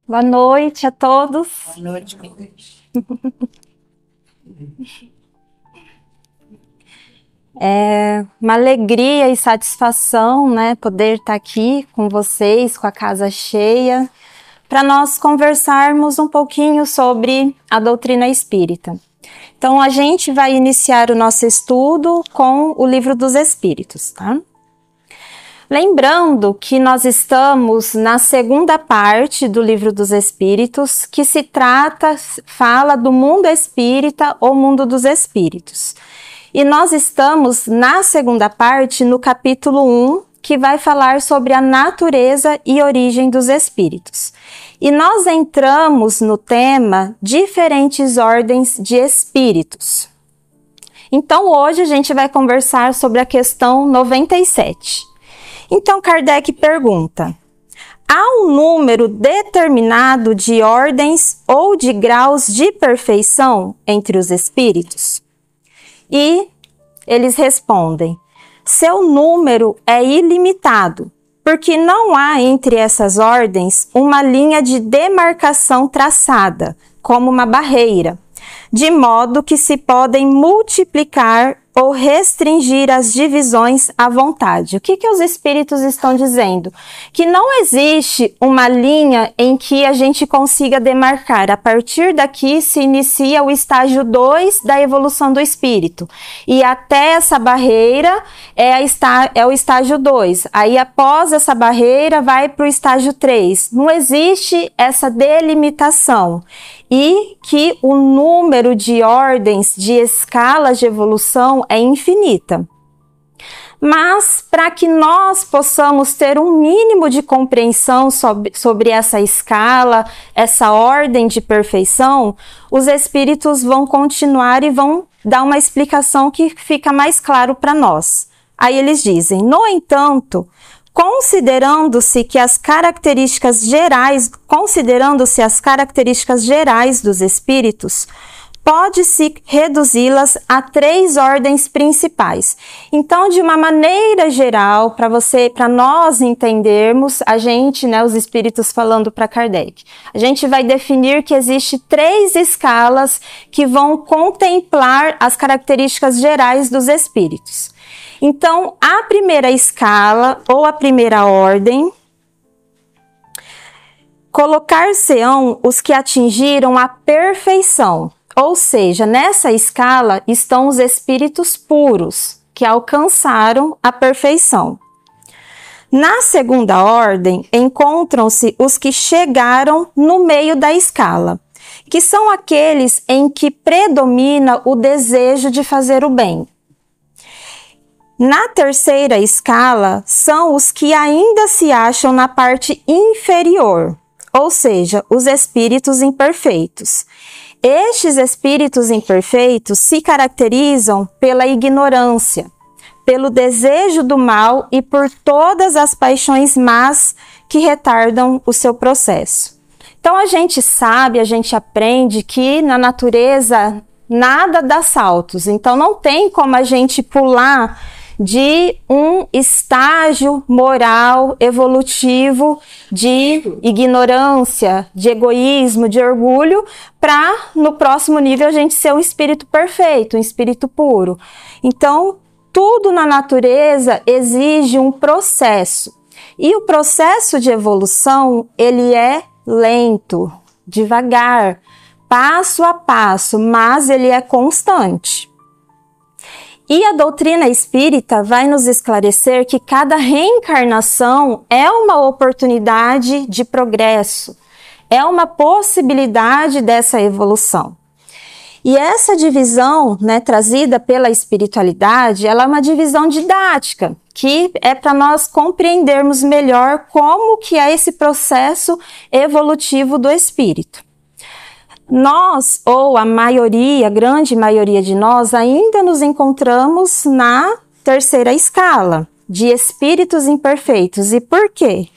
Boa noite a todos. Boa noite. É uma alegria e satisfação, né, poder estar aqui com vocês, com a casa cheia, para nós conversarmos um pouquinho sobre a doutrina espírita. Então, a gente vai iniciar o nosso estudo com o Livro dos Espíritos, tá? Lembrando que nós estamos na segunda parte do Livro dos Espíritos, que fala do mundo espírita ou mundo dos espíritos. E nós estamos na segunda parte, no capítulo 1, que vai falar sobre a natureza e origem dos espíritos. E nós entramos no tema diferentes ordens de espíritos. Então, hoje a gente vai conversar sobre a questão 97. Então, Kardec pergunta: há um número determinado de ordens ou de graus de perfeição entre os espíritos? E eles respondem: seu número é ilimitado, porque não há entre essas ordens uma linha de demarcação traçada, como uma barreira, de modo que se podem multiplicar ou restringir as divisões à vontade. O que os espíritos estão dizendo? Que não existe uma linha em que a gente consiga demarcar. A partir daqui se inicia o estágio 2 da evolução do espírito. E até essa barreira é o estágio 2. Aí após essa barreira vai para o estágio 3. Não existe essa delimitação. E que o número de ordens, de escalas de evolução é infinita. Mas, para que nós possamos ter um mínimo de compreensão sobre essa escala, essa ordem de perfeição, os espíritos vão continuar e vão dar uma explicação que fica mais claro para nós. Aí eles dizem: no entanto, considerando-se as características gerais dos espíritos, pode-se reduzi-las a 3 ordens principais. Então, de uma maneira geral, para nós entendermos, a gente, os espíritos falando para Kardec, a gente vai definir que existe 3 escalas que vão contemplar as características gerais dos espíritos. Então, a primeira escala ou a primeira ordem, colocar-se-ão os que atingiram a perfeição, ou seja, nessa escala estão os espíritos puros, que alcançaram a perfeição. Na segunda ordem, encontram-se os que chegaram no meio da escala, que são aqueles em que predomina o desejo de fazer o bem. Na terceira escala, são os que ainda se acham na parte inferior, ou seja, os espíritos imperfeitos. Estes espíritos imperfeitos se caracterizam pela ignorância, pelo desejo do mal e por todas as paixões más que retardam o seu processo. Então a gente sabe, a gente aprende que na natureza nada dá saltos, então não tem como a gente pular de um estágio moral, evolutivo, de ignorância, de egoísmo, de orgulho, para no próximo nível a gente ser um espírito perfeito, um espírito puro. Então, tudo na natureza exige um processo. E o processo de evolução, ele é lento, devagar, passo a passo, mas ele é constante. E a doutrina espírita vai nos esclarecer que cada reencarnação é uma oportunidade de progresso, é uma possibilidade dessa evolução. E essa divisão, trazida pela espiritualidade, ela é uma divisão didática, que é para nós compreendermos melhor como que é esse processo evolutivo do espírito. Nós, ou a grande maioria de nós, ainda nos encontramos na terceira escala, de espíritos imperfeitos. E por quê?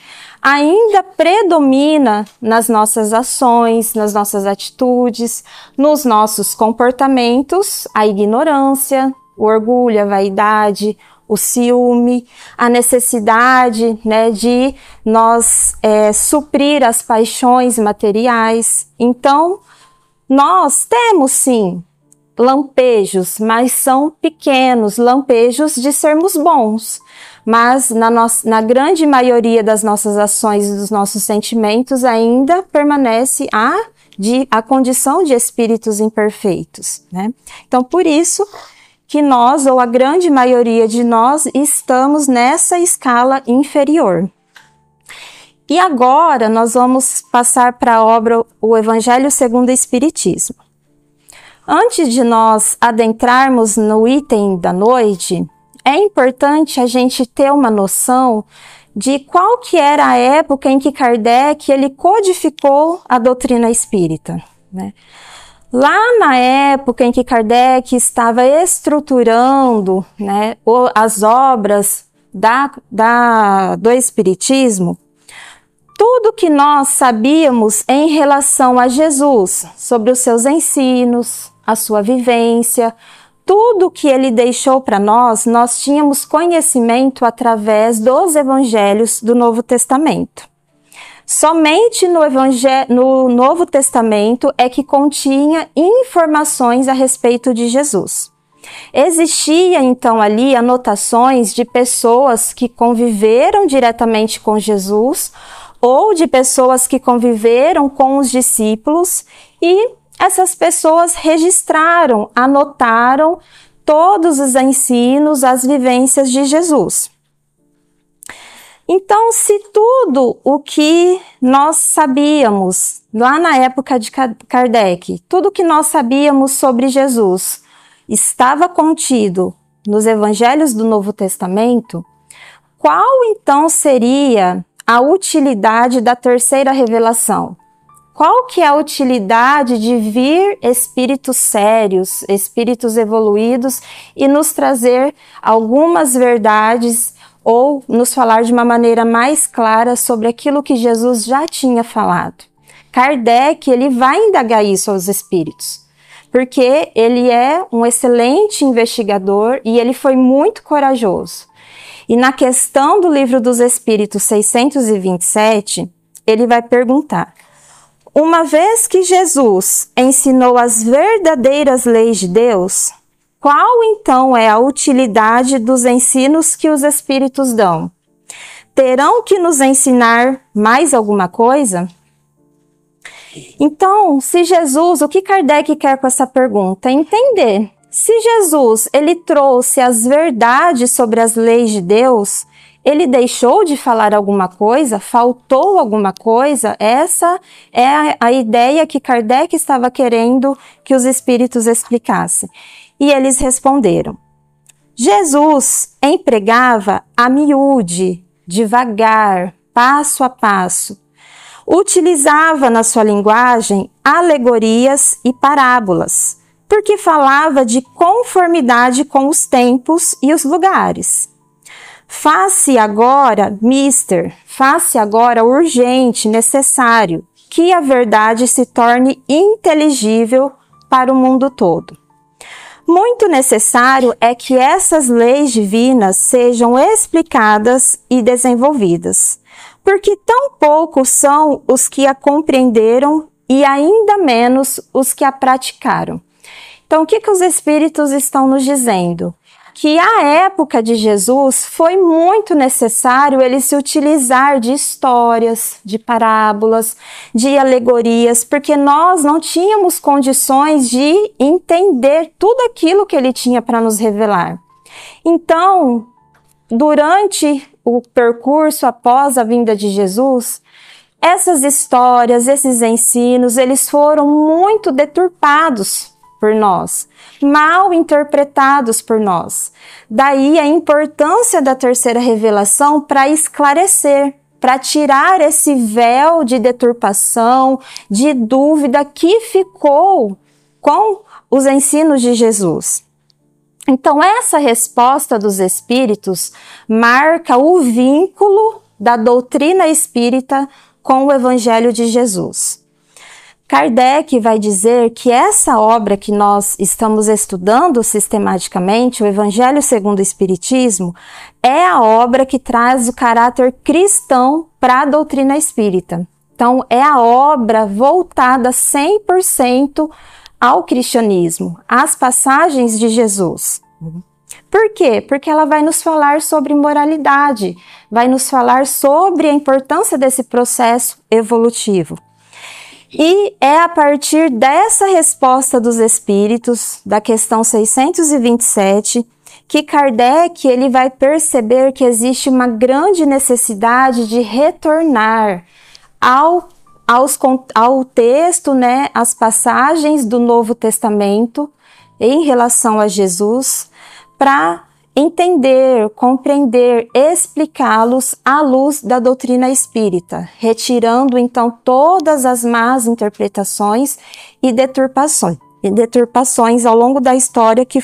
Ainda predomina nas nossas ações, nas nossas atitudes, nos nossos comportamentos, a ignorância, o orgulho, a vaidade, o ciúme, a necessidade, né, de nós suprir as paixões materiais. Então, nós temos sim lampejos, mas são pequenos lampejos de sermos bons. Mas na grande maioria das nossas ações e dos nossos sentimentos ainda permanece a condição de espíritos imperfeitos, né? Então, por isso que nós, ou a grande maioria de nós, estamos nessa escala inferior. E agora nós vamos passar para a obra O Evangelho segundo o Espiritismo. Antes de nós adentrarmos no item da noite, é importante a gente ter uma noção de qual que era a época em que Kardec ele codificou a doutrina espírita, né? Lá na época em que Kardec estava estruturando, né, as obras do Espiritismo, tudo que nós sabíamos em relação a Jesus, sobre os seus ensinos, a sua vivência, tudo que ele deixou para nós tínhamos conhecimento através dos evangelhos do Novo Testamento. Somente no Novo Testamento é que continha informações a respeito de Jesus. Existia então ali anotações de pessoas que conviveram diretamente com Jesus ou de pessoas que conviveram com os discípulos e essas pessoas registraram, anotaram todos os ensinos, as vivências de Jesus. Então, se tudo o que nós sabíamos lá na época de Kardec, tudo o que nós sabíamos sobre Jesus estava contido nos evangelhos do Novo Testamento, qual então seria a utilidade da terceira revelação? Qual que é a utilidade de vir espíritos sérios, espíritos evoluídos e nos trazer algumas verdades ou nos falar de uma maneira mais clara sobre aquilo que Jesus já tinha falado? Kardec, ele vai indagar isso aos espíritos, porque ele é um excelente investigador e ele foi muito corajoso. E na questão do Livro dos Espíritos 627, ele vai perguntar: uma vez que Jesus ensinou as verdadeiras leis de Deus, qual então é a utilidade dos ensinos que os Espíritos dão? Terão que nos ensinar mais alguma coisa? Então, se Jesus, o que Kardec quer com essa pergunta? É entender. Se Jesus, ele trouxe as verdades sobre as leis de Deus, ele deixou de falar alguma coisa? Faltou alguma coisa? Essa é a ideia que Kardec estava querendo que os espíritos explicassem. E eles responderam: Jesus empregava a miúde, devagar, passo a passo. Utilizava na sua linguagem alegorias e parábolas, porque falava de conformidade com os tempos e os lugares. Faça agora, faça agora urgente, necessário, que a verdade se torne inteligível para o mundo todo. Muito necessário é que essas leis divinas sejam explicadas e desenvolvidas, porque tão poucos são os que a compreenderam e ainda menos os que a praticaram. Então, o que os espíritos estão nos dizendo? Que à época de Jesus foi muito necessário ele se utilizar de histórias, de parábolas, de alegorias, porque nós não tínhamos condições de entender tudo aquilo que ele tinha para nos revelar. Então, durante o percurso após a vinda de Jesus, essas histórias, esses ensinos, eles foram muito deturpados por nós, mal interpretados por nós. Daí a importância da terceira revelação para esclarecer, para tirar esse véu de deturpação, de dúvida que ficou com os ensinos de Jesus. Então, essa resposta dos espíritos marca o vínculo da doutrina espírita com o Evangelho de Jesus. Kardec vai dizer que essa obra que nós estamos estudando sistematicamente, o Evangelho segundo o Espiritismo, é a obra que traz o caráter cristão para a doutrina espírita. Então, é a obra voltada 100% ao cristianismo, às passagens de Jesus. Por quê? Porque ela vai nos falar sobre moralidade, vai nos falar sobre a importância desse processo evolutivo. E é a partir dessa resposta dos espíritos, da questão 627, que Kardec ele vai perceber que existe uma grande necessidade de retornar ao texto, né, às passagens do Novo Testamento em relação a Jesus, para entender, compreender, explicá-los à luz da doutrina espírita, retirando então todas as más interpretações e deturpações ao longo da história que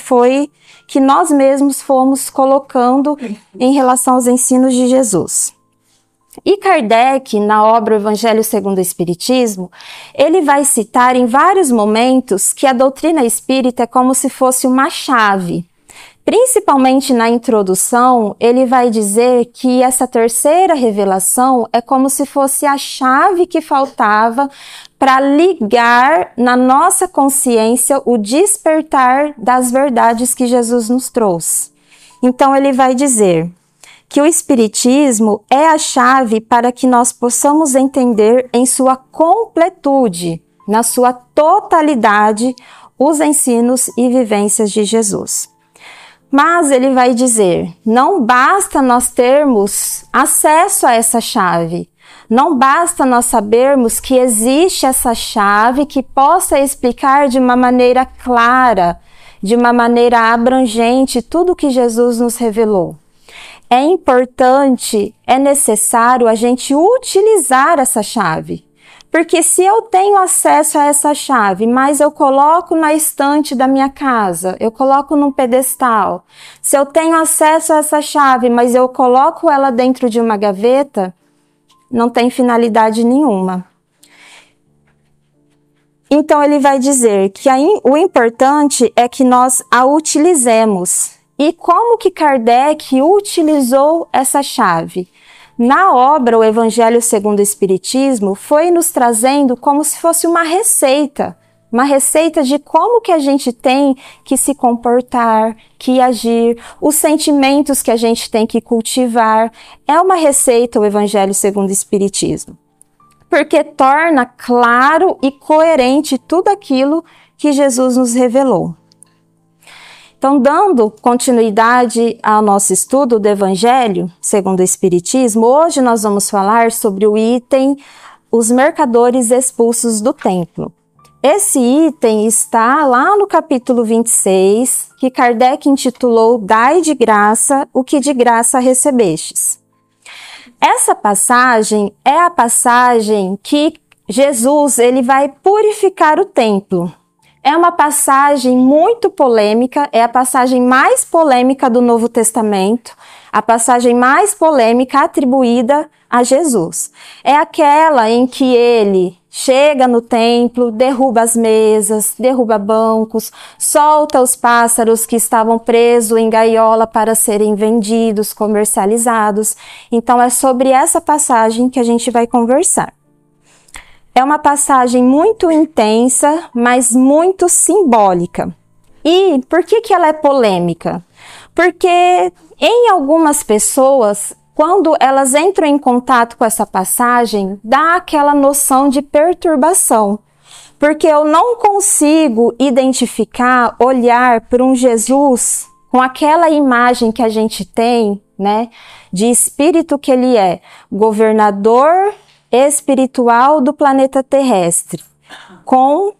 nós mesmos fomos colocando em relação aos ensinos de Jesus. E Kardec, na obra O Evangelho segundo o Espiritismo, ele vai citar em vários momentos que a doutrina espírita é como se fosse uma chave. Principalmente na introdução, ele vai dizer que essa terceira revelação é como se fosse a chave que faltava para ligar na nossa consciência o despertar das verdades que Jesus nos trouxe. Então ele vai dizer que o Espiritismo é a chave para que nós possamos entender em sua completude, na sua totalidade, os ensinos e vivências de Jesus. Mas ele vai dizer, não basta nós termos acesso a essa chave, não basta nós sabermos que existe essa chave que possa explicar de uma maneira clara, de uma maneira abrangente tudo o que Jesus nos revelou. É importante, é necessário a gente utilizar essa chave. Porque se eu tenho acesso a essa chave, mas eu coloco na estante da minha casa, eu coloco num pedestal. Se eu tenho acesso a essa chave, mas eu coloco ela dentro de uma gaveta, não tem finalidade nenhuma. Então ele vai dizer que o importante é que nós a utilizemos. E como que Kardec utilizou essa chave? Na obra O Evangelho segundo o Espiritismo, foi nos trazendo como se fosse uma receita de como que a gente tem que se comportar, que agir, os sentimentos que a gente tem que cultivar. É uma receita o Evangelho segundo o Espiritismo, porque torna claro e coerente tudo aquilo que Jesus nos revelou. Então, dando continuidade ao nosso estudo do Evangelho segundo o Espiritismo, hoje nós vamos falar sobre o item Os Mercadores Expulsos do Templo. Esse item está lá no capítulo 26, que Kardec intitulou Dai de graça o que de graça recebestes. Essa passagem é a passagem que Jesus ele vai purificar o templo. É uma passagem muito polêmica, é a passagem mais polêmica do Novo Testamento, a passagem mais polêmica atribuída a Jesus. É aquela em que ele chega no templo, derruba as mesas, derruba bancos, solta os pássaros que estavam presos em gaiola para serem vendidos, comercializados. Então é sobre essa passagem que a gente vai conversar. É uma passagem muito intensa, mas muito simbólica. E por que ela é polêmica? Porque em algumas pessoas, quando elas entram em contato com essa passagem, dá aquela noção de perturbação. Porque eu não consigo identificar, olhar para um Jesus com aquela imagem que a gente tem, né, de espírito que ele é, governador espiritual do planeta terrestre, com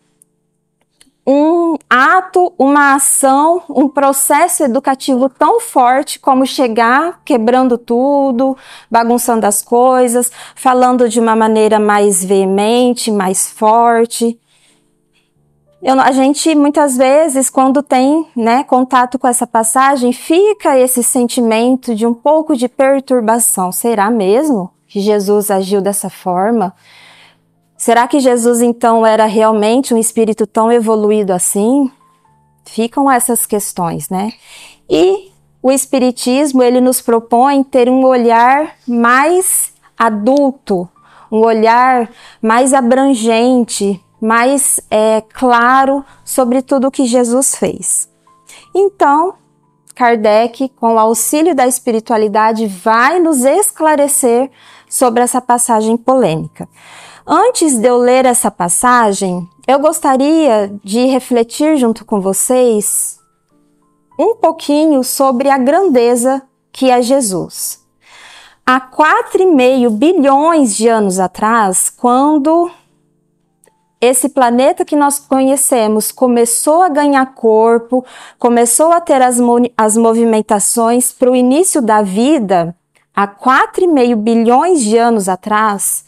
um ato, uma ação, um processo educativo tão forte como chegar quebrando tudo, bagunçando as coisas, falando de uma maneira mais veemente, mais forte. A gente, muitas vezes, quando tem, né, contato com essa passagem, fica esse sentimento de um pouco de perturbação. Será mesmo que Jesus agiu dessa forma? Será que Jesus então era realmente um espírito tão evoluído assim? Ficam essas questões, né? E o espiritismo, ele nos propõe ter um olhar mais adulto, um olhar mais abrangente, mais claro sobre tudo o que Jesus fez. Então, Kardec, com o auxílio da espiritualidade, vai nos esclarecer sobre essa passagem polêmica. Antes de eu ler essa passagem, eu gostaria de refletir junto com vocês um pouquinho sobre a grandeza que é Jesus. Há 4,5 bilhões de anos atrás, quando esse planeta que nós conhecemos começou a ganhar corpo, começou a ter as movimentações para o início da vida, há 4,5 bilhões de anos atrás,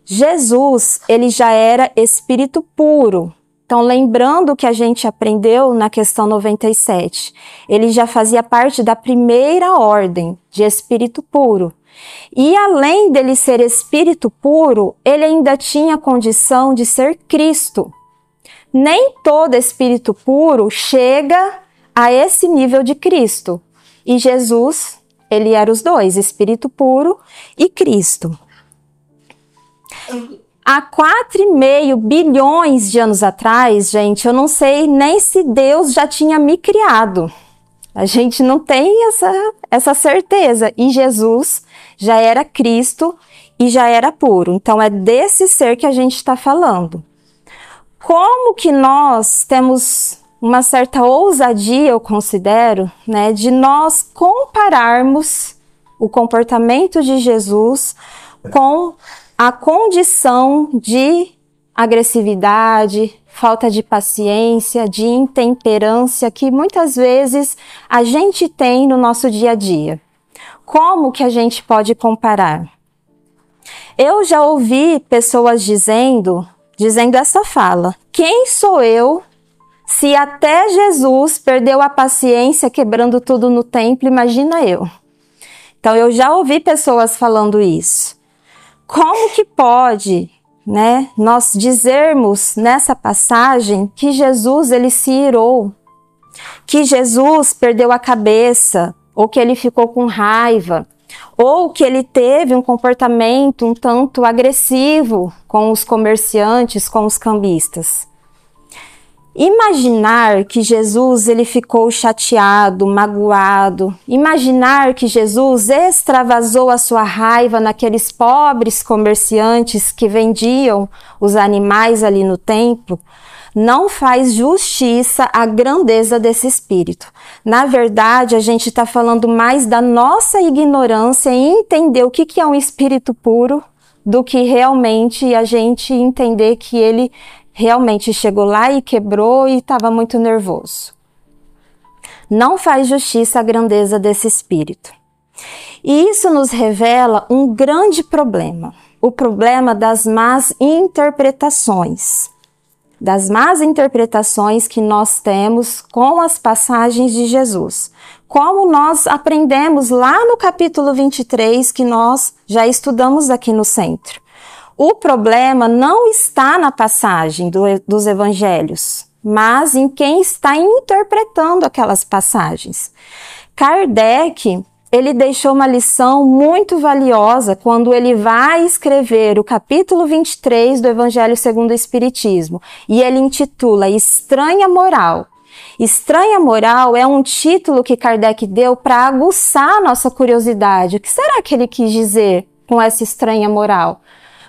Jesus, ele já era espírito puro. Então, lembrando o que a gente aprendeu na questão 97, ele já fazia parte da primeira ordem de espírito puro. E além dele ser espírito puro, ele ainda tinha condição de ser Cristo. Nem todo espírito puro chega a esse nível de Cristo. E Jesus, ele era os dois, espírito puro e Cristo. Há 4,5 bilhões de anos atrás, gente, eu não sei nem se Deus já tinha me criado. A gente não tem essa certeza. E Jesus já era Cristo e já era puro. Então, é desse ser que a gente está falando. Como que nós temos uma certa ousadia, eu considero, né, de nós compararmos o comportamento de Jesus com a condição de agressividade, falta de paciência, de intemperância que muitas vezes a gente tem no nosso dia a dia. Como que a gente pode comparar? Eu já ouvi pessoas dizendo essa fala: quem sou eu se até Jesus perdeu a paciência quebrando tudo no templo, imagina eu. Então eu já ouvi pessoas falando isso. Como que pode, né, nós dizermos nessa passagem que Jesus ele se irou, que Jesus perdeu a cabeça, ou que ele ficou com raiva, ou que ele teve um comportamento um tanto agressivo com os comerciantes, com os cambistas? Imaginar que Jesus ele ficou chateado, magoado, imaginar que Jesus extravasou a sua raiva naqueles pobres comerciantes que vendiam os animais ali no templo, não faz justiça à grandeza desse espírito. Na verdade, a gente está falando mais da nossa ignorância em entender o que é um espírito puro, do que realmente a gente entender que ele realmente chegou lá e quebrou e estava muito nervoso. Não faz justiça à grandeza desse espírito. E isso nos revela um grande problema, o problema das más interpretações. Das más interpretações que nós temos com as passagens de Jesus. Como nós aprendemos lá no capítulo 23, que nós já estudamos aqui no centro. O problema não está na passagem dos evangelhos, mas em quem está interpretando aquelas passagens. Kardec, ele deixou uma lição muito valiosa quando ele vai escrever o capítulo 23 do Evangelho segundo o Espiritismo, e ele intitula Estranha Moral. Estranha Moral é um título que Kardec deu para aguçar a nossa curiosidade. O que será que ele quis dizer com essa estranha moral?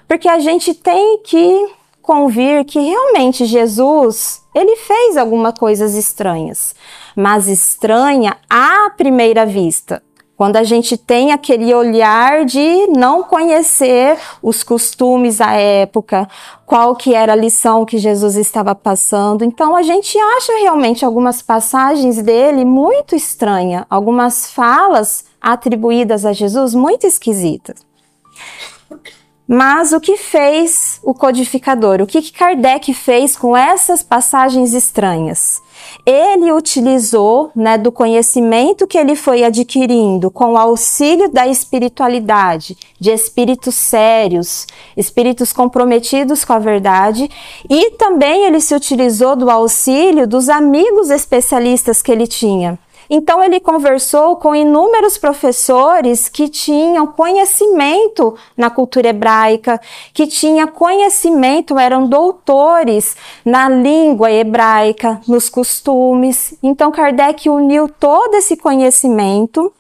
Porque a gente tem que convir que realmente Jesus, ele fez algumas coisas estranhas, mas estranha à primeira vista. Quando a gente tem aquele olhar de não conhecer os costumes da época, qual que era a lição que Jesus estava passando. Então a gente acha realmente algumas passagens dele muito estranhas, algumas falas atribuídas a Jesus muito esquisitas. Mas o que fez o codificador? O que Kardec fez com essas passagens estranhas? Ele utilizou, do conhecimento que ele foi adquirindo com o auxílio da espiritualidade, de espíritos sérios, espíritos comprometidos com a verdade, e também ele se utilizou do auxílio dos amigos especialistas que ele tinha. Então ele conversou com inúmeros professores que tinham conhecimento na cultura hebraica, que tinham conhecimento, eram doutores na língua hebraica, nos costumes. Então Kardec uniu todo esse conhecimento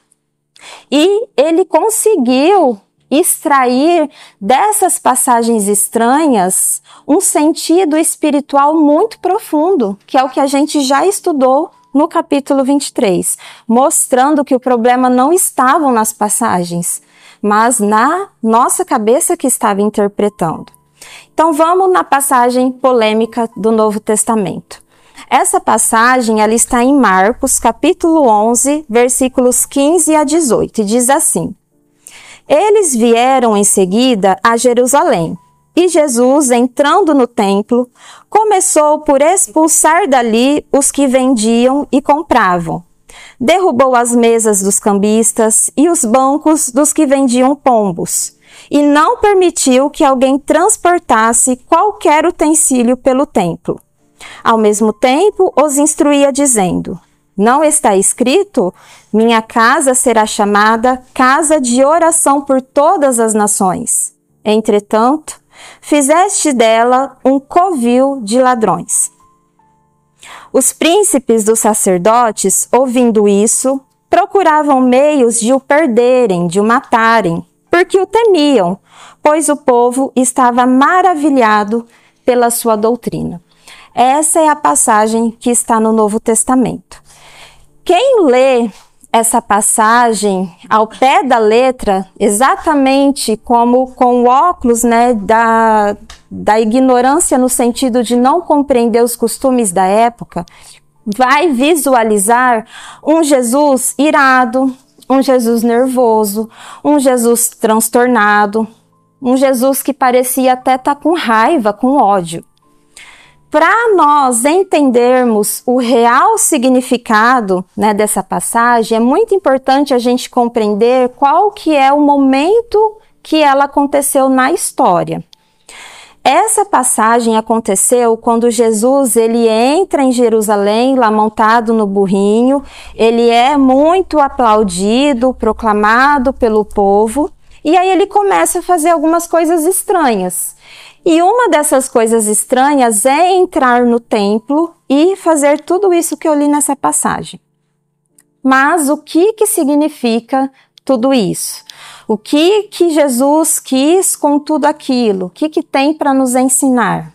e ele conseguiu extrair dessas passagens estranhas um sentido espiritual muito profundo, que é o que a gente já estudou no capítulo 23, mostrando que o problema não estava nas passagens, mas na nossa cabeça que estava interpretando. Então vamos na passagem polêmica do Novo Testamento. Essa passagem ela está em Marcos, capítulo 11, versículos 15 a 18, e diz assim: Eles vieram em seguida a Jerusalém. E Jesus, entrando no templo, começou por expulsar dali os que vendiam e compravam. Derrubou as mesas dos cambistas e os bancos dos que vendiam pombos, e não permitiu que alguém transportasse qualquer utensílio pelo templo. Ao mesmo tempo, os instruía dizendo: Não está escrito, minha casa será chamada casa de oração por todas as nações. Entretanto, fizeste dela um covil de ladrões. Os príncipes dos sacerdotes, ouvindo isso, procuravam meios de o perderem, de o matarem, porque o temiam, pois o povo estava maravilhado pela sua doutrina. Essa é a passagem que está no Novo Testamento. Quem lê essa passagem ao pé da letra, exatamente como com o óculos da ignorância no sentido de não compreender os costumes da época, vai visualizar um Jesus irado, um Jesus nervoso, um Jesus transtornado, um Jesus que parecia até estar com raiva, com ódio. Para nós entendermos o real significado dessa passagem, é muito importante a gente compreender qual que é o momento que ela aconteceu na história. Essa passagem aconteceu quando Jesus ele entra em Jerusalém, lá montado no burrinho, ele é muito aplaudido, proclamado pelo povo, e aí ele começa a fazer algumas coisas estranhas. E uma dessas coisas estranhas é entrar no templo e fazer tudo isso que eu li nessa passagem. Mas o que significa tudo isso? O que Jesus quis com tudo aquilo? O que tem para nos ensinar,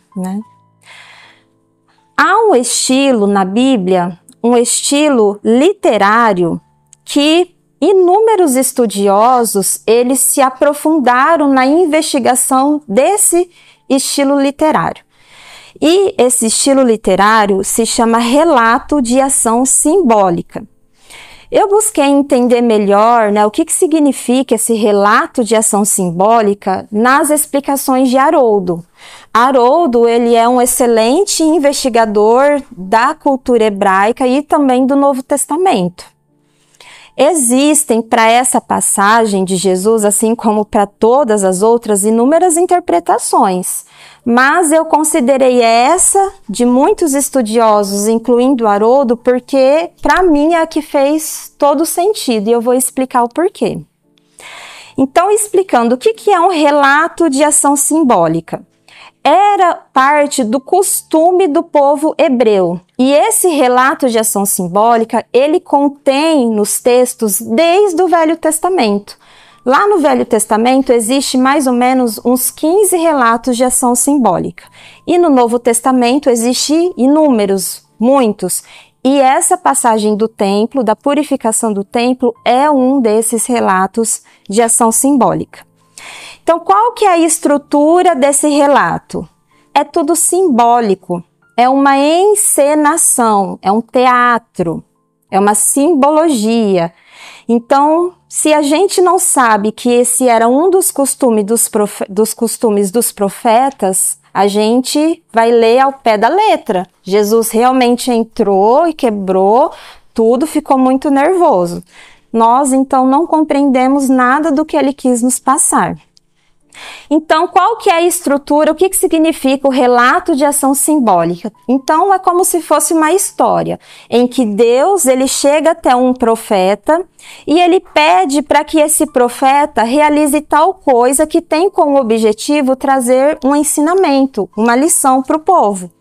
Há um estilo na Bíblia, um estilo literário que inúmeros estudiosos, eles se aprofundaram na investigação desse estilo literário. E esse estilo literário se chama relato de ação simbólica. Eu busquei entender melhor o que significa esse relato de ação simbólica nas explicações de Haroldo. Haroldo, ele é um excelente investigador da cultura hebraica e também do Novo Testamento. Existem para essa passagem de Jesus, assim como para todas as outras, inúmeras interpretações, mas eu considerei essa de muitos estudiosos, incluindo Haroldo, porque para mim é a que fez todo sentido e eu vou explicar o porquê. Então, explicando o que é um relato de ação simbólica. Era parte do costume do povo hebreu. E esse relato de ação simbólica, ele contém nos textos desde o Velho Testamento. Lá no Velho Testamento existe mais ou menos uns 15 relatos de ação simbólica. E no Novo Testamento existe inúmeros, muitos. E essa passagem do templo, da purificação do templo, é um desses relatos de ação simbólica. Então, qual que é a estrutura desse relato? É tudo simbólico, é uma encenação, é um teatro, é uma simbologia. Então, se a gente não sabe que esse era um dos costumes dos profetas, a gente vai ler ao pé da letra. Jesus realmente entrou e quebrou tudo, ficou muito nervoso. Nós, então, não compreendemos nada do que ele quis nos passar. Então, qual que é a estrutura? O que significa o relato de ação simbólica? Então, é como se fosse uma história em que Deus ele chega até um profeta e ele pede para que esse profeta realize tal coisa que tem como objetivo trazer um ensinamento, uma lição para o povo.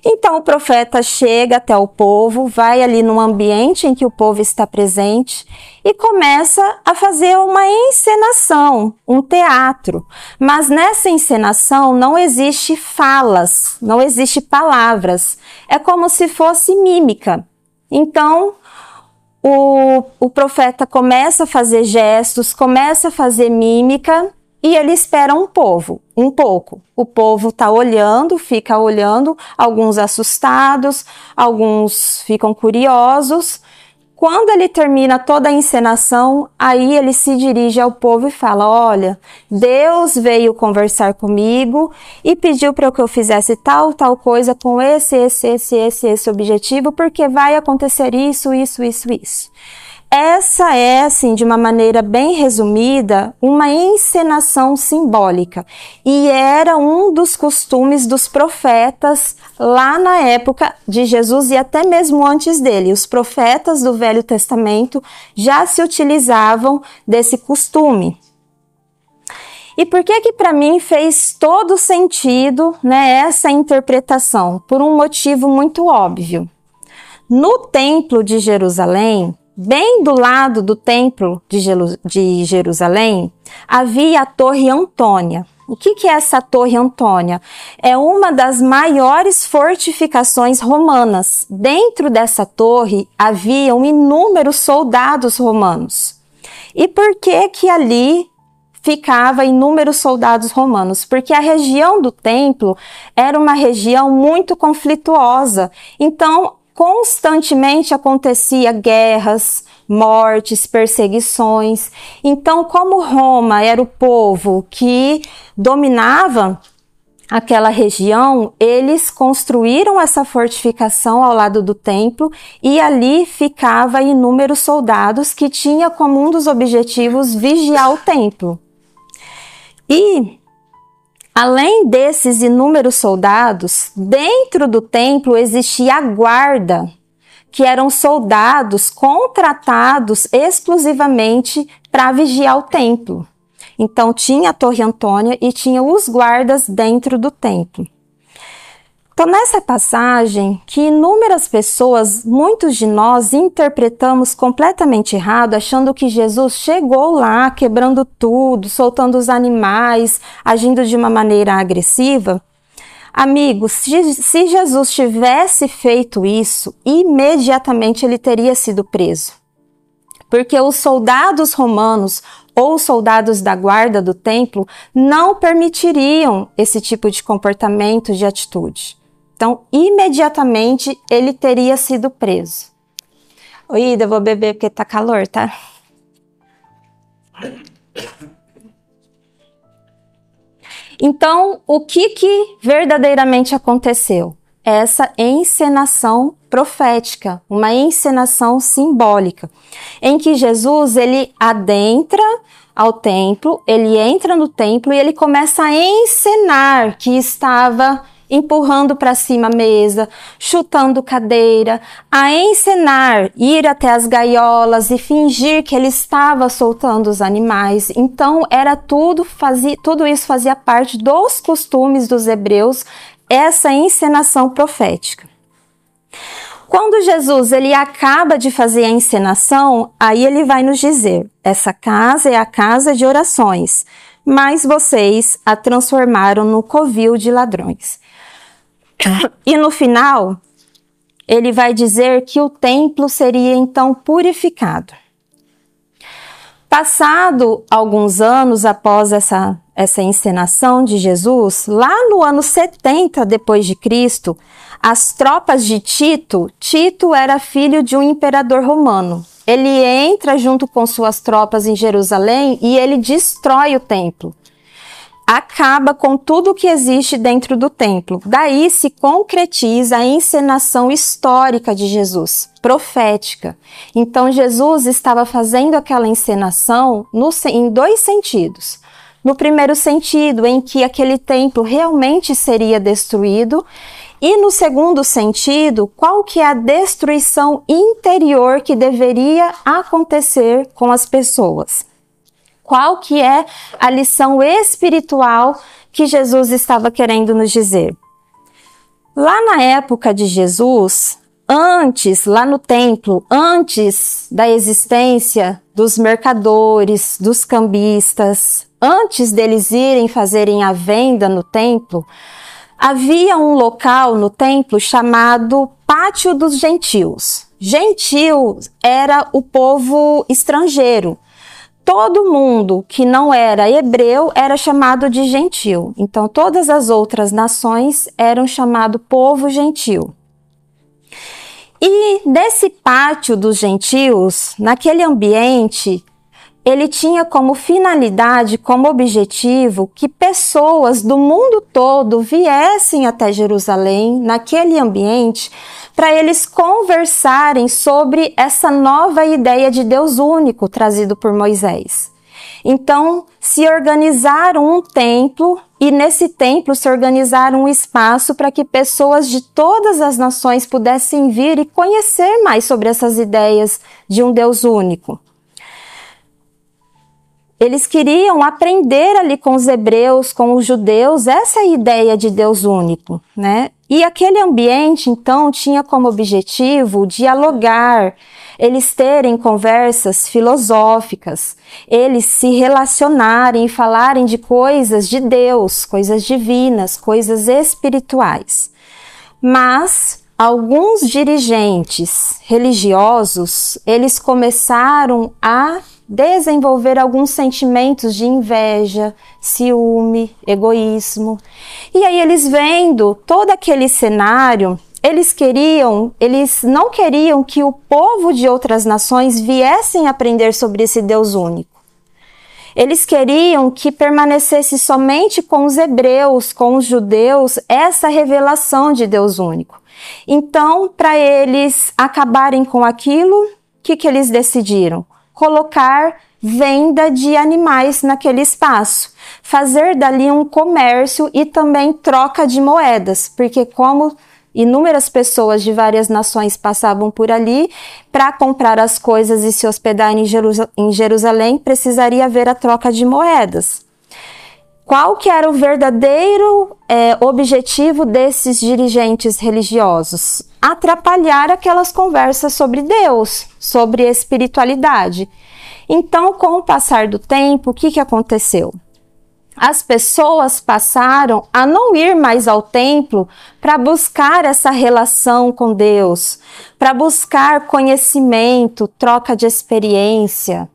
Então, o profeta chega até o povo, vai ali no ambiente em que o povo está presente e começa a fazer uma encenação, um teatro. Mas nessa encenação não existe falas, não existe palavras. É como se fosse mímica. Então, o profeta começa a fazer gestos, começa a fazer mímica, e ele espera um pouco. O povo está olhando, fica olhando, alguns assustados, alguns ficam curiosos. Quando ele termina toda a encenação, aí ele se dirige ao povo e fala: olha, Deus veio conversar comigo e pediu para que eu fizesse tal coisa com esse objetivo, porque vai acontecer isso. Essa é, assim, de uma maneira bem resumida, uma encenação simbólica. E era um dos costumes dos profetas lá na época de Jesus e até mesmo antes dele. Os profetas do Velho Testamento já se utilizavam desse costume. E por que para mim fez todo sentido, né, essa interpretação? Por um motivo muito óbvio. No Templo de Jerusalém, bem do lado do Templo de Jerusalém, havia a Torre Antônia. O que é essa Torre Antônia? É uma das maiores fortificações romanas. Dentro dessa torre haviam inúmeros soldados romanos. E por que ali ficava inúmeros soldados romanos? Porque a região do templo era uma região muito conflituosa. Então, constantemente acontecia guerras, mortes, perseguições. Então, como Roma era o povo que dominava aquela região, eles construíram essa fortificação ao lado do templo e ali ficava inúmeros soldados que tinha como um dos objetivos vigiar o templo. E além desses inúmeros soldados, dentro do templo existia a guarda, que eram soldados contratados exclusivamente para vigiar o templo. Então tinha a Torre Antônia e tinha os guardas dentro do templo. Então, nessa passagem, que inúmeras pessoas, muitos de nós, interpretamos completamente errado, achando que Jesus chegou lá, quebrando tudo, soltando os animais, agindo de uma maneira agressiva. Amigos, se Jesus tivesse feito isso, imediatamente ele teria sido preso. Porque os soldados romanos ou soldados da guarda do templo não permitiriam esse tipo de comportamento, de atitude. Então, imediatamente, ele teria sido preso. Oi, Ida, eu vou beber porque tá calor, tá? Então, o que verdadeiramente aconteceu? Essa encenação profética, uma encenação simbólica, em que Jesus, ele adentra ao templo, ele entra no templo e ele começa a encenar que estava empurrando para cima a mesa, chutando cadeira, a encenar, ir até as gaiolas e fingir que ele estava soltando os animais. Então, era tudo isso fazia parte dos costumes dos hebreus, essa encenação profética. Quando Jesus ele acaba de fazer a encenação, aí ele vai nos dizer: essa casa é a casa de orações, mas vocês a transformaram no covil de ladrões. E no final, ele vai dizer que o templo seria então purificado. Passado alguns anos após essa encenação de Jesus, lá no ano 70 depois de Cristo, as tropas de Tito era filho de um imperador romano. ele entra junto com suas tropas em Jerusalém e ele destrói o templo. Acaba com tudo que existe dentro do templo. Daí se concretiza a encenação histórica de Jesus, profética. Então Jesus estava fazendo aquela encenação em dois sentidos. No primeiro sentido, em que aquele templo realmente seria destruído, e no segundo sentido, qual que é a destruição interior que deveria acontecer com as pessoas. Qual que é a lição espiritual que Jesus estava querendo nos dizer? Lá na época de Jesus, antes, lá no templo, antes da existência dos mercadores, dos cambistas, antes deles irem fazerem a venda no templo, havia um local no templo chamado Pátio dos Gentios. Gentil era o povo estrangeiro. Todo mundo que não era hebreu era chamado de gentil. Então, todas as outras nações eram chamados povo gentil. E nesse pátio dos gentios, naquele ambiente, ele tinha como finalidade, como objetivo, que pessoas do mundo todo viessem até Jerusalém, naquele ambiente, para eles conversarem sobre essa nova ideia de Deus único trazido por Moisés. Então, se organizaram um templo e nesse templo se organizaram um espaço para que pessoas de todas as nações pudessem vir e conhecer mais sobre essas ideias de um Deus único. Eles queriam aprender ali com os hebreus, com os judeus, essa ideia de Deus único, né? E aquele ambiente, então, tinha como objetivo dialogar, eles terem conversas filosóficas, eles se relacionarem e falarem de coisas de Deus, coisas divinas, coisas espirituais. Mas alguns dirigentes religiosos, eles começaram a desenvolver alguns sentimentos de inveja, ciúme, egoísmo. E aí eles vendo todo aquele cenário, eles não queriam que o povo de outras nações viessem aprender sobre esse Deus único. Eles queriam que permanecesse somente com os hebreus, com os judeus, essa revelação de Deus único. Então, para eles acabarem com aquilo, o que eles decidiram? Colocar venda de animais naquele espaço, fazer dali um comércio e também troca de moedas, porque como inúmeras pessoas de várias nações passavam por ali, para comprar as coisas e se hospedar em Jerusalém, precisaria haver a troca de moedas. Qual que era o verdadeiro objetivo desses dirigentes religiosos? Atrapalhar aquelas conversas sobre Deus, sobre espiritualidade. Então, com o passar do tempo, o que aconteceu? As pessoas passaram a não ir mais ao templo para buscar essa relação com Deus, para buscar conhecimento, troca de experiência,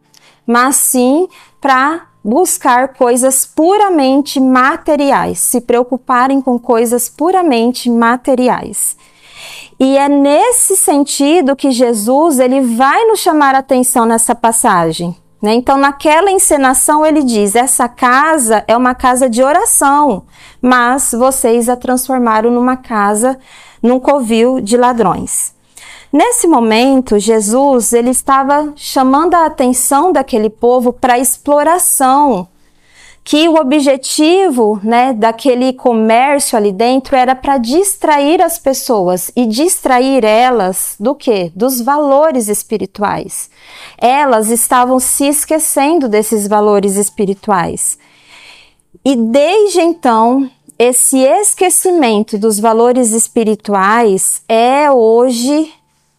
mas sim para buscar coisas puramente materiais, se preocuparem com coisas puramente materiais. E é nesse sentido que Jesus ele vai nos chamar a atenção nessa passagem. Né? Então, naquela encenação, ele diz, essa casa é uma casa de oração, mas vocês a transformaram num covil de ladrões. Nesse momento, Jesus ele estava chamando a atenção daquele povo para a exploração, que o objetivo, né, daquele comércio ali dentro era para distrair as pessoas e distrair elas do quê? Dos valores espirituais. Elas estavam se esquecendo desses valores espirituais. E desde então, esse esquecimento dos valores espirituais é hoje,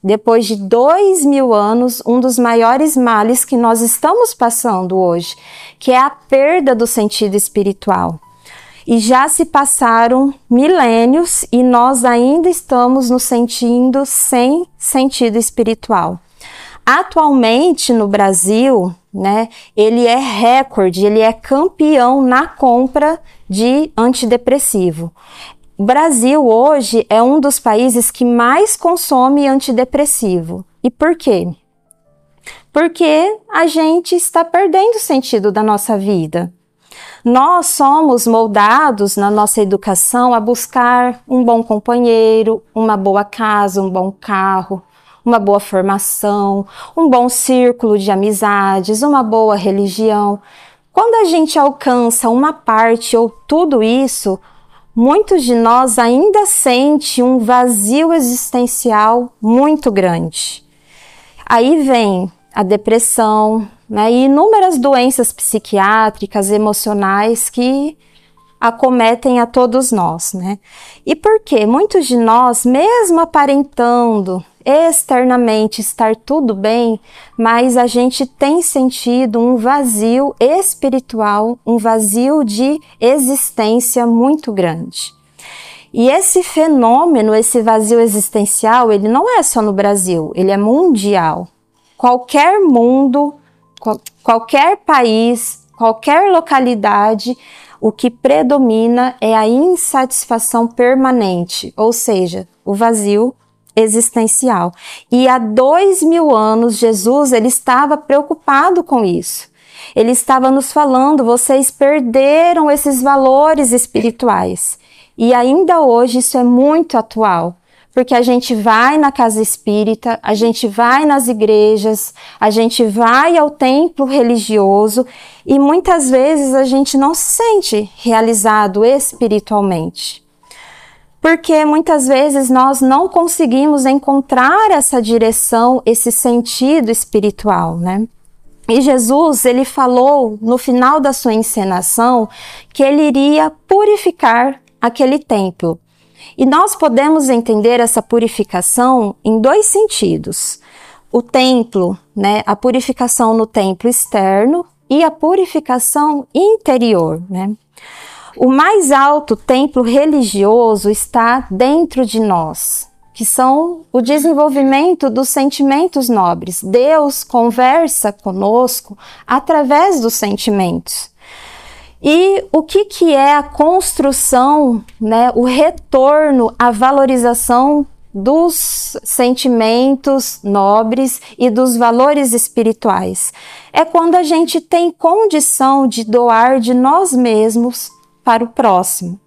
depois de 2000 anos, um dos maiores males que nós estamos passando hoje, que é a perda do sentido espiritual. E já se passaram milênios e nós ainda estamos nos sentindo sem sentido espiritual. Atualmente no Brasil, né, ele é recorde, ele é campeão na compra de antidepressivo. O Brasil hoje é um dos países que mais consome antidepressivo. E por quê? porque a gente está perdendo o sentido da nossa vida. Nós somos moldados na nossa educação a buscar um bom companheiro, uma boa casa, um bom carro, uma boa formação, um bom círculo de amizades, uma boa religião. Quando a gente alcança uma parte ou tudo isso, muitos de nós ainda sentem um vazio existencial muito grande. Aí vem a depressão, né, e inúmeras doenças psiquiátricas, emocionais que acometem a todos nós, né? E por quê? Muitos de nós, mesmo aparentando externamente estar tudo bem, mas a gente tem sentido um vazio espiritual, um vazio de existência muito grande. E esse fenômeno, esse vazio existencial, ele não é só no Brasil, ele é mundial. Qualquer mundo, qualquer país, qualquer localidade, o que predomina é a insatisfação permanente, ou seja, o vazio existencial. E há 2000 anos, Jesus ele estava preocupado com isso. Ele estava nos falando, vocês perderam esses valores espirituais. E ainda hoje isso é muito atual, porque a gente vai na casa espírita, a gente vai nas igrejas, a gente vai ao templo religioso e muitas vezes a gente não se sente realizado espiritualmente. Porque muitas vezes nós não conseguimos encontrar essa direção, esse sentido espiritual, né? E Jesus, ele falou no final da sua encenação que ele iria purificar aquele templo. E nós podemos entender essa purificação em dois sentidos. O templo, né, a purificação no templo externo e a purificação interior, né? O mais alto templo religioso está dentro de nós, que são o desenvolvimento dos sentimentos nobres. Deus conversa conosco através dos sentimentos. E o que é a construção, né, o retorno, a valorização dos sentimentos nobres e dos valores espirituais? É quando a gente tem condição de doar de nós mesmos para o próximo.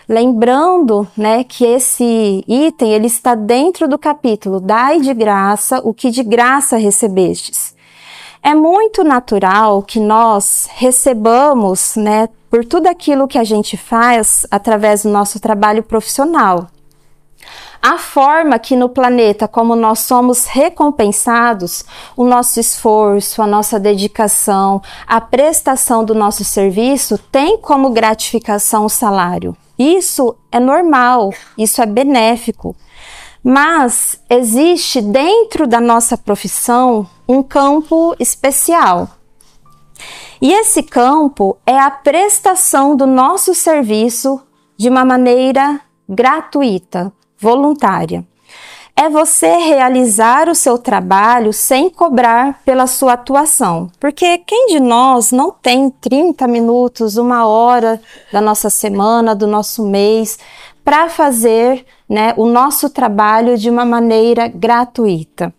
Lembrando, né, que esse item ele está dentro do capítulo Dai de graça o que de graça recebestes. É muito natural que nós recebamos, né, por tudo aquilo que a gente faz através do nosso trabalho profissional. A forma que no planeta, como nós somos recompensados, o nosso esforço, a nossa dedicação, a prestação do nosso serviço tem como gratificação o salário. Isso é normal, isso é benéfico. Mas existe dentro da nossa profissão um campo especial. E esse campo é a prestação do nosso serviço de uma maneira gratuita, voluntária. É você realizar o seu trabalho sem cobrar pela sua atuação. Porque quem de nós não tem 30 minutos, 1 hora da nossa semana, do nosso mês, para fazer, né, o nosso trabalho de uma maneira gratuita?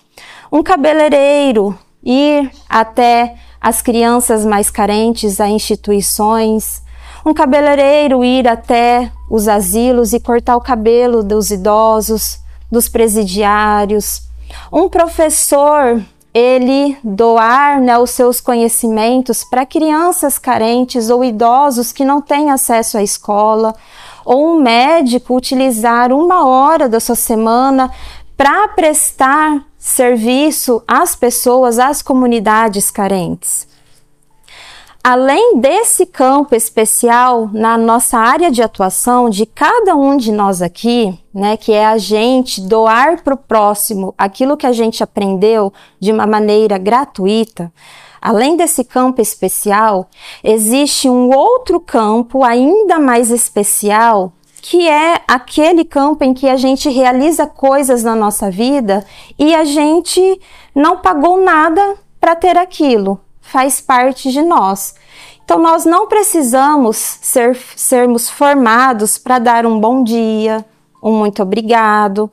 Um cabeleireiro, ir até as crianças mais carentes a instituições, um cabeleireiro ir até os asilos e cortar o cabelo dos idosos, dos presidiários, um professor, ele doar, né, os seus conhecimentos para crianças carentes ou idosos que não têm acesso à escola, ou um médico utilizar 1 hora da sua semana para prestar serviço às pessoas, às comunidades carentes. Além desse campo especial na nossa área de atuação de cada um de nós aqui, né, que é a gente doar para o próximo aquilo que a gente aprendeu de uma maneira gratuita, além desse campo especial, existe um outro campo ainda mais especial, que é aquele campo em que a gente realiza coisas na nossa vida e a gente não pagou nada para ter aquilo. Faz parte de nós. Então, nós não precisamos sermos formados para dar um bom dia, um muito obrigado.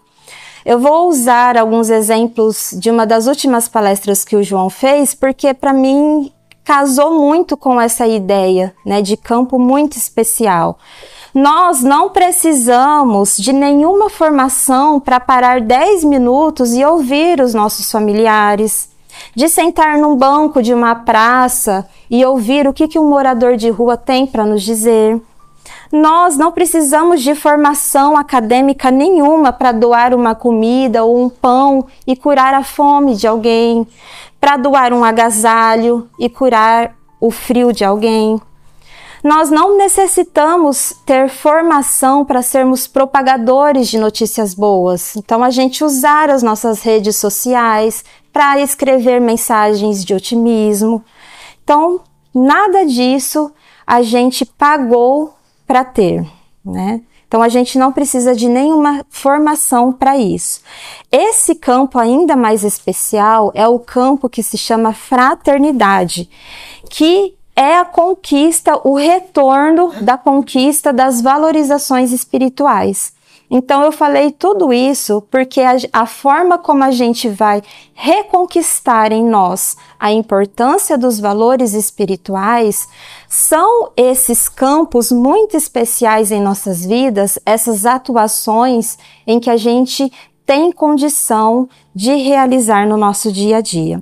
Eu vou usar alguns exemplos de uma das últimas palestras que o João fez, porque para mim casou muito com essa ideia, né, de campo muito especial. Nós não precisamos de nenhuma formação para parar 10 minutos e ouvir os nossos familiares, de sentar num banco de uma praça e ouvir o que um morador de rua tem para nos dizer. Nós não precisamos de formação acadêmica nenhuma para doar uma comida ou um pão e curar a fome de alguém, para doar um agasalho e curar o frio de alguém. Nós não necessitamos ter formação para sermos propagadores de notícias boas. Então, a gente usar as nossas redes sociais para escrever mensagens de otimismo. Então, nada disso a gente pagou para ter, né? Então, a gente não precisa de nenhuma formação para isso. Esse campo ainda mais especial é o campo que se chama fraternidade, que é a conquista, o retorno da conquista das valorizações espirituais. Então, eu falei tudo isso porque a forma como a gente vai reconquistar em nós a importância dos valores espirituais são esses campos muito especiais em nossas vidas, essas atuações em que a gente tem condição de realizar no nosso dia a dia.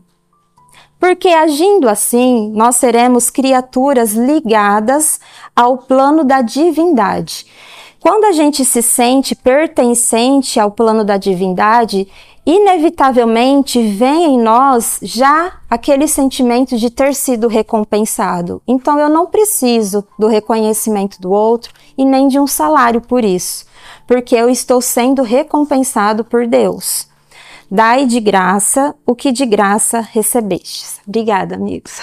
Porque agindo assim, nós seremos criaturas ligadas ao plano da divindade. Quando a gente se sente pertencente ao plano da divindade, inevitavelmente vem em nós já aquele sentimento de ter sido recompensado. Então eu não preciso do reconhecimento do outro e nem de um salário por isso, porque eu estou sendo recompensado por Deus. Dai de graça o que de graça recebestes. Obrigada, amigos.